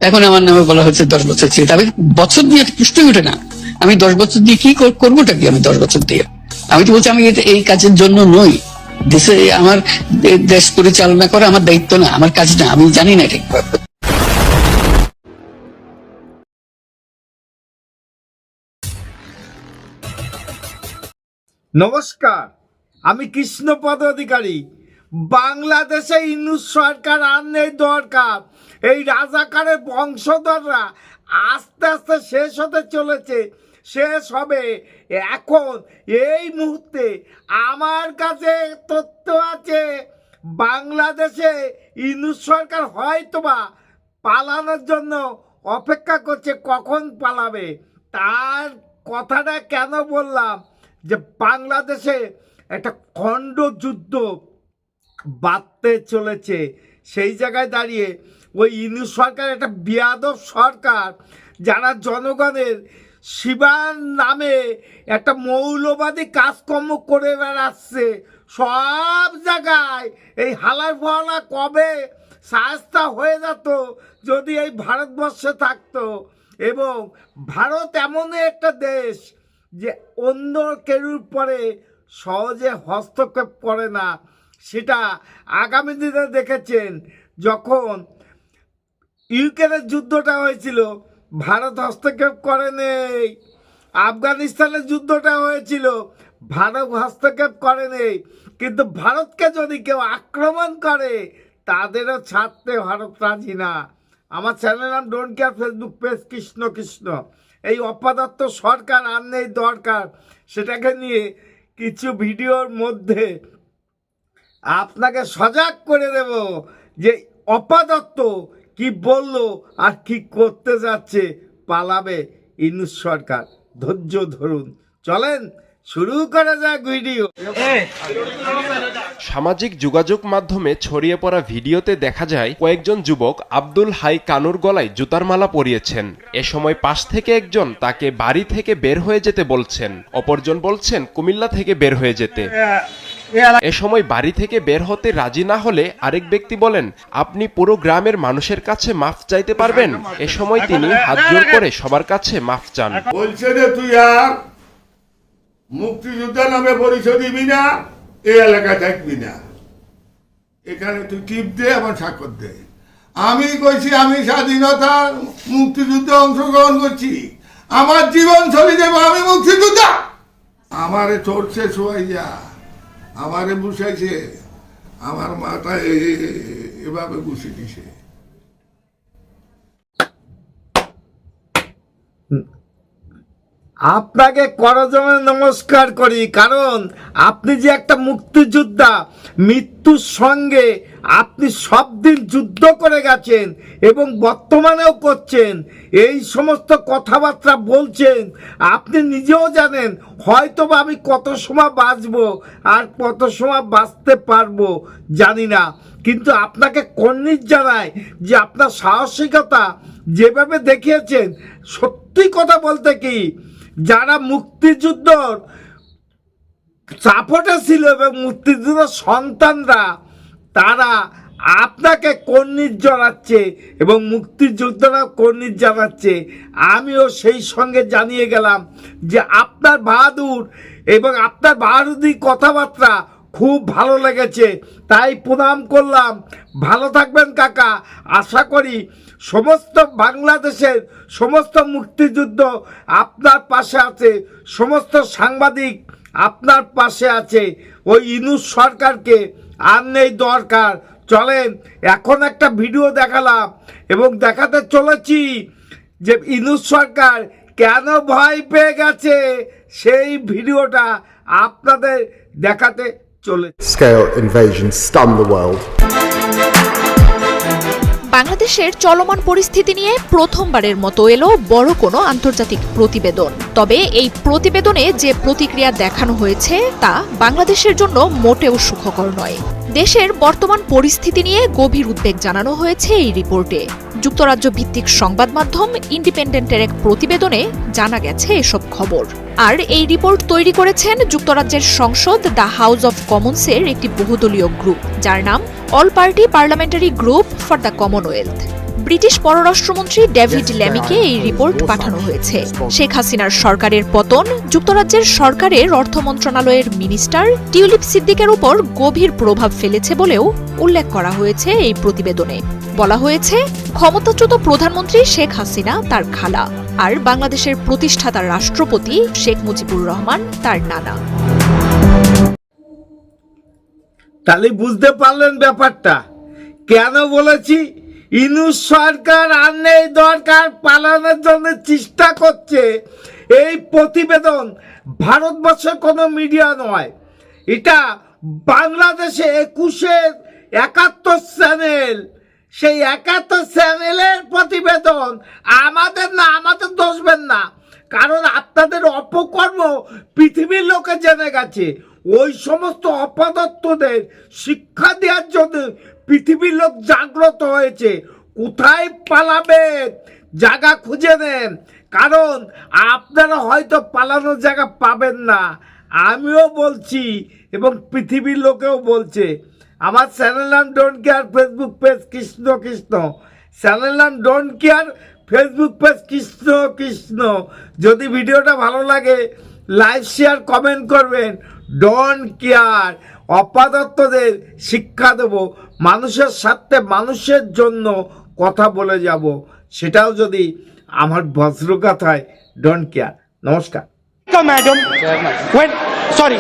এখন আমার নামে বলা হচ্ছে 10 বছর ছিল। আমি বছর দিয়ে প্রশ্নই ওঠে না, আমি 10 বছর দিয়ে কি করবোটা কি? আমি 10 বছর দিয়ে আমি তো বলছি আমি এই কাজের জন্য নই। দেশে আমার দেশ পরিচালনা করা আমার দায়িত্ব না, আমার কাজ না, আমি জানি না ঠিক। নমস্কার, আমি কৃষ্ণপদ অধিকারী। বাংলাদেশে ইউনূস সরকার আর নেই দরকার। এই রাজাকারের বংশধররা আস্তে আস্তে শেষ হতে চলেছে, শেষ হবে। এখন এই মুহূর্তে আমার কাছে তথ্য আছে, বাংলাদেশে ইউনূস সরকার হয়তোবা পালানোর জন্য অপেক্ষা করছে, কখন পালাবে। তার কথাটা কেন বললাম, যে বাংলাদেশে একটা খণ্ড যুদ্ধ বাঁধতে চলেছে। সেই জায়গায় দাঁড়িয়ে ওই ইউনূস সরকার একটা বেয়াদব সরকার, যারা জনগণের সেবার নামে একটা মৌলবাদী কাজকর্ম করে বেড়াচ্ছে সব জায়গায়। এই হালার ফলা কবে শাস্তা হয়ে যেত যদি এই ভারতবর্ষে থাকতো। এবং ভারত এমনই একটা দেশ যে অন্য কেউর পরে সহজে হস্তক্ষেপ করে না। সেটা আগামী দিনে দেখেছেন, যখন ইউক্রেনের যুদ্ধটা হয়েছিল ভারত হস্তক্ষেপ করে নেই, আফগানিস্তানের যুদ্ধটা হয়েছিল ভারত হস্তক্ষেপ করে নেই। কিন্তু ভারতকে যদি কেউ আক্রমণ করে তাদেরও ছাড়তে ভারত রাজি না। আমার চ্যানেল নাম don't care, Facebook page Krishna Krishna. এই অপদার্থ সরকার আর নেই দরকার, সেটাকে নিয়ে কিছু ভিডিওর মধ্যে আপনাকে সজাগ করে দেব যে অপদার্থ কি বলল আর কি করতে যাচ্ছে। পালাবে ইউনূস সরকার, ধৈর্য ধরুন। চলেন শুরু করা যাক ভিডিও। সামাজিক যোগাযোগ মাধ্যমে ছড়িয়ে পড়া ভিডিওতে দেখা যায় কয়েকজন যুবক আব্দুল হাই কানুর গলায় জুতার মালা পরিয়েছেন। এ সময় পাশ থেকে একজন তাকে বাড়ি থেকে বের হয়ে যেতে বলছেন, অপরজন বলছেন কুমিল্লা থেকে বের হয়ে যেতে। এ সময় বাড়ি থেকে বের হতে রাজি না হলে আরেক ব্যক্তি বলেন, আপনি পুরো গ্রামের মানুষের কাছে মাফ চাইতে পারবেন। এ সময় তিনি হাত জোড় করে সবার কাছে মাফ চান। বলছে যে তুই আর মুক্তিযোদ্ধা নামে পরিচয় দিবি না, এই এলাকায় থাকবি না, এখানে তুই টিপ দে, আমার স্বাক্ষর দে। আমি কইছি আমি স্বাধীনতা মুক্তিযুদ্ধে অংশগ্রহণ করছি, আমার জীবন চলে যাবো, আমি মুক্তিযোদ্ধা। আমারে চড়ছে শোয়াইয়া, আমারে বসাইছে, আমার মাথায় এভাবে বসে দিছে। আপনাকে করজমে নমস্কার করি, কারণ আপনি যে একটা মুক্তিযোদ্ধা, মৃত্যুর সঙ্গে আপনি সব দিন যুদ্ধ করে গেছেন এবং বর্তমানেও করছেন। এই সমস্ত কথাবার্তা বলছেন, আপনি নিজেও জানেন হয়তো বা আমি কত সময় বাঁচবো আর কত সময় বাঁচতে পারবো জানি না। কিন্তু আপনাকে কর্নিশ জানাই যে আপনার সাহসিকতা যেভাবে দেখিয়েছেন, সত্যি কথা বলতে কি, যারা মুক্তিযুদ্ধর সাপোর্টে ছিল এবং মুক্তিযুদ্ধের সন্তানরা, তারা আপনাকে কর্নিশ জানাচ্ছে এবং মুক্তিযোদ্ধারাও কর্নিশ জানাচ্ছে। আমিও সেই সঙ্গে জানিয়ে গেলাম যে আপনার বাহাদুর এবং আপনার বাহাদুরি কথাবার্তা খুব ভালো লেগেছে, তাই প্রণাম করলাম। ভালো থাকবেন কাকা। আশা করি সমস্ত বাংলাদেশের সমস্ত মুক্তিযুদ্ধ আপনার পাশে আছে, সমস্ত সাংবাদিক আপনার পাশে আছে। ওই ইউনূস সরকারকে আর নেই দরকার। চলেন এখন একটা ভিডিও দেখালাম এবং দেখাতে চলেছি যে ইউনূস সরকার কেন ভয় পেয়ে গেছে, সেই ভিডিওটা আপনাদের দেখাতে চলে। Scale invasion stunned the world. বাংলাদেশের চলমান পরিস্থিতি নিয়ে প্রথমবারের মতো এলো বড় কোনো আন্তর্জাতিক প্রতিবেদন। তবে এই প্রতিবেদনে যে প্রতিক্রিয়া দেখানো হয়েছে তা বাংলাদেশের জন্য মোটেও সুখকর নয়। দেশের বর্তমান পরিস্থিতি নিয়ে গভীর উদ্বেগ জানানো হয়েছে এই রিপোর্টে। যুক্তরাজ্য ভিত্তিক সংবাদ মাধ্যম ইন্ডিপেন্ডেন্টের এক প্রতিবেদনে জানা গেছে এসব খবর। আর এই রিপোর্ট তৈরি করেছেন যুক্তরাজ্যের সংসদ দ্য হাউস অব কমন্সের একটি বহুদলীয় গ্রুপ, যার নাম all party parliamentary group for the Commonwealth. British পররাষ্ট্রমন্ত্রী ডেভিড ল্যামিকে এই রিপোর্ট পাঠানো হয়েছে। শেখ হাসিনার সরকারের পতন যুক্তরাজ্যের সরকারের অর্থ মন্ত্রণালয়ের মিনিস্টার টিউলিপ সিদ্দিকের উপর গভীর প্রভাব ফেলেছে বলেও উল্লেখ করা হয়েছে এই প্রতিবেদনে। বলা হয়েছে, ক্ষমতাচ্যুত প্রধানমন্ত্রী শেখ হাসিনা তার খালা, আর বাংলাদেশের প্রতিষ্ঠাতা রাষ্ট্রপতি শেখ মুজিবুর রহমান তার নানা। তাহলে বুঝতে পারলেন ব্যাপারটা। কেন বলেছি ইউনূস সরকার আর নেই দরকার পালানোর জন্য চেষ্টা করছে। এই প্রতিবেদন ভারতবর্ষের কোনো মিডিয়া নয়, এটা বাংলাদেশে 71 চ্যানেল, সেই 71 চ্যানেলের প্রতিবেদন। আমাদের না, আমাদের দোষবেন না, কারণ আপনাদের অপকর্ম পৃথিবীর লোকে জেনে গেছে। ওই সমস্ত অপদার্থদের শিক্ষা দেওয়ার জন্য পৃথিবীর লোক জাগ্রত হয়েছে। কোথায় পালাবেন, জায়গা খুঁজে নেন, কারণ আপনারা হয়তো পালানোর জায়গা পাবেন না। আমিও বলছি এবং পৃথিবীর লোকেও বলছে। আমার চ্যানেল নাম don't care, Facebook page Krishna Krishna, channel নাম don't care, Facebook page Krishna Krishna. যদি ভিডিওটা ভালো লাগে লাইক শেয়ার কমেন্ট করবেন। ডোন্ট কেয়ার, অপদার্থদের শিক্ষা দেব, মানুষের সাথে মানুষের জন্য কথা বলে যাব, সেটাও যদি আমার বজ্রকথায় ডোন্ট কেয়ার। নমস্কার। Madam, when sorry.